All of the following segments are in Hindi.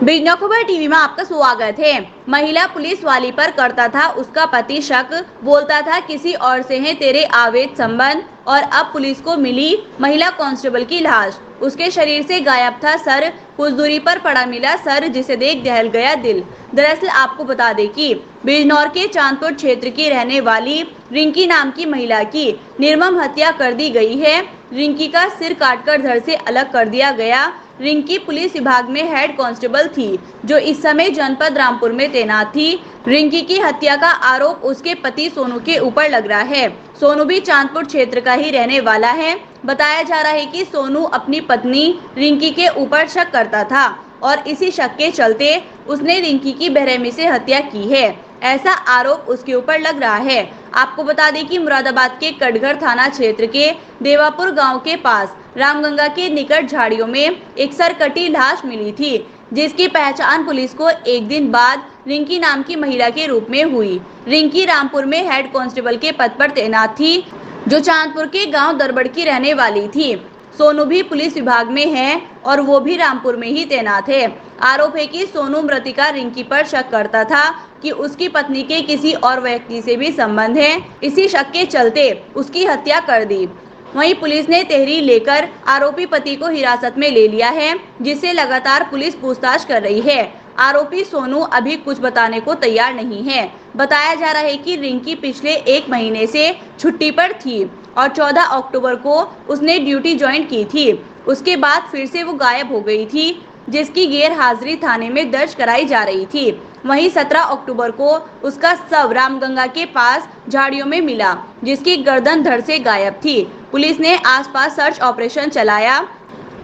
बिजनौर खबर टीवी में आपका स्वागत है। महिला पुलिस वाली पर करता था उसका पति शक, बोलता था किसी और से है तेरे अवैध संबंध। और अब पुलिस को मिली महिला कांस्टेबल की लाश। उसके शरीर से गायब था सर, कुछ दूरी पर पड़ा मिला सर, जिसे देख दहल गया दिल। दरअसल आपको बता दें कि बिजनौर के चांदपुर क्षेत्र की रहने वाली रिंकी नाम की महिला की निर्मम हत्या कर दी गई है। रिंकी का सिर काटकर धड़ से अलग कर दिया गया। रिंकी पुलिस विभाग में हेड कांस्टेबल थी, जो इस समय जनपद रामपुर में तैनात थी। रिंकी की हत्या का आरोप उसके पति सोनू के ऊपर लग रहा है। सोनू भी चांदपुर क्षेत्र का ही रहने वाला है। बताया जा रहा है कि सोनू अपनी पत्नी रिंकी के ऊपर शक करता था और इसी शक के चलते उसने रिंकी की बेरहमी से हत्या की है, ऐसा आरोप उसके ऊपर लग रहा है। आपको बता दें कि मुरादाबाद के कटघर थाना क्षेत्र के देवापुर गांव के पास रामगंगा के निकट झाड़ियों में एक सरकटी लाश मिली थी, जिसकी पहचान पुलिस को एक दिन बाद रिंकी नाम की महिला के रूप में हुई। रिंकी रामपुर में हेड कांस्टेबल के पद पर तैनात थी, जो चांदपुर के गांव दरबड़ की रहने वाली थी। सोनू भी पुलिस विभाग में है और वो भी रामपुर में ही तैनात है। आरोप है कि सोनू मृतिका रिंकी पर शक करता था कि उसकी पत्नी के किसी और व्यक्ति से भी संबंध है। इसी शक के चलते उसकी हत्या कर दी। वहीं पुलिस ने तहरीर लेकर आरोपी पति को हिरासत में ले लिया है, जिससे लगातार पुलिस पूछताछ कर रही है। आरोपी सोनू अभी कुछ बताने को तैयार नहीं है। बताया जा रहा है कि रिंकी पिछले 1 महीने से छुट्टी पर थी और 14 अक्टूबर को उसने ड्यूटी ज्वाइन की थी। उसके बाद फिर से वो गायब हो गई थी, जिसकी गैर हाजिरी थाने में दर्ज कराई जा रही थी। वहीं 17 अक्टूबर को उसका शव रामगंगा के पास झाड़ियों में मिला, जिसकी गर्दन धड़ से गायब थी। पुलिस ने आसपास सर्च ऑपरेशन चलाया,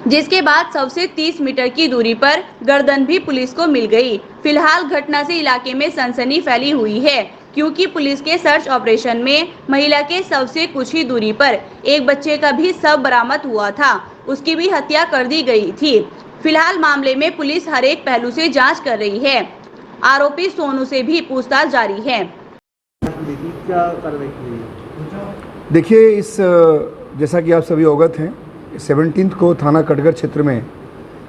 जिसके बाद शव से 30 मीटर की दूरी पर गर्दन भी पुलिस को मिल गई। फिलहाल घटना से इलाके में सनसनी फैली हुई है, क्योंकि पुलिस के सर्च ऑपरेशन में महिला के शव से कुछ ही दूरी पर एक बच्चे का भी शव बरामद हुआ था, उसकी भी हत्या कर दी गई थी। फिलहाल मामले में पुलिस हर एक पहलू से जांच कर रही है। आरोपी सोनू से भी पूछताछ जारी है। क्या कार्रवाई की है? देखिए, इस जैसा कि आप सभी अवगत हैं, 17 को थाना कटघर क्षेत्र में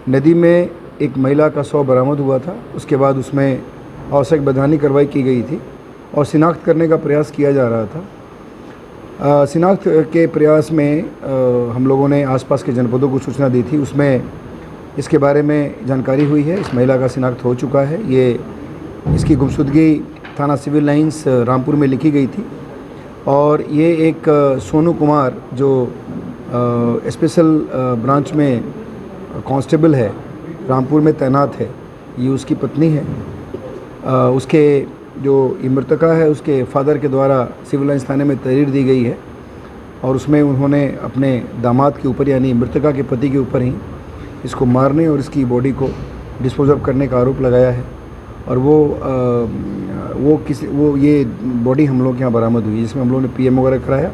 नदी में एक महिला का शव बरामद हुआ था। उसके बाद उसमें आवश्यक वैधानिक कार्रवाई की गई थी और शिनाख्त करने का प्रयास किया जा रहा था। शिनाख्त के प्रयास में हम लोगों ने आसपास के जनपदों को सूचना दी थी। उसमें इसके बारे में जानकारी हुई है। इस महिला का शिनाख्त हो चुका है। इसकी गुमशुदगी थाना सिविल लाइंस रामपुर में लिखी गई थी और ये एक सोनू कुमार जो स्पेशल ब्रांच में कांस्टेबल है, रामपुर में तैनात है, ये उसकी पत्नी है। उसके जो मृतका है, उसके फादर के द्वारा सिविल लाइंस थाने में तहरीर दी गई है और उसमें उन्होंने अपने दामाद के ऊपर यानी मृतका के पति के ऊपर ही इसको मारने और इसकी बॉडी को डिस्पोज ऑफ करने का आरोप लगाया है। और वो ये बॉडी हम लोग के यहाँ बरामद हुई, जिसमें हम लोगों ने पीएम वगैरह कराया।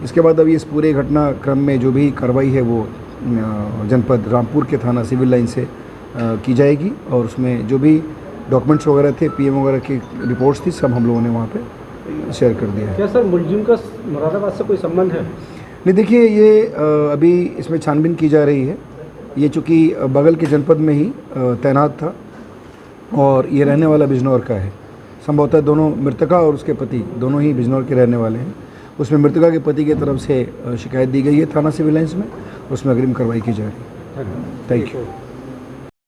इसके बाद अभी इस पूरे घटनाक्रम में जो भी कार्रवाई है वो जनपद रामपुर के थाना सिविल लाइन से की जाएगी और उसमें जो भी डॉक्यूमेंट्स वगैरह थे, पीएम वगैरह की रिपोर्ट्स थी, सब हम लोगों ने वहाँ पे शेयर कर दिया है। क्या सर मुलजिम का मुरादाबाद से कोई संबंध है? नहीं, देखिए, ये अभी इसमें छानबीन की जा रही है। ये चूँकि बगल के जनपद में ही तैनात था और ये रहने वाला बिजनौर का है। संभवतः दोनों मृतका और उसके पति दोनों ही बिजनौर के रहने वाले हैं। उसमें मृतका के पति की तरफ से शिकायत दी गई है थाना सिविल लाइंस में, उसमें अग्रिम कार्रवाई की जा रही है। Thank you.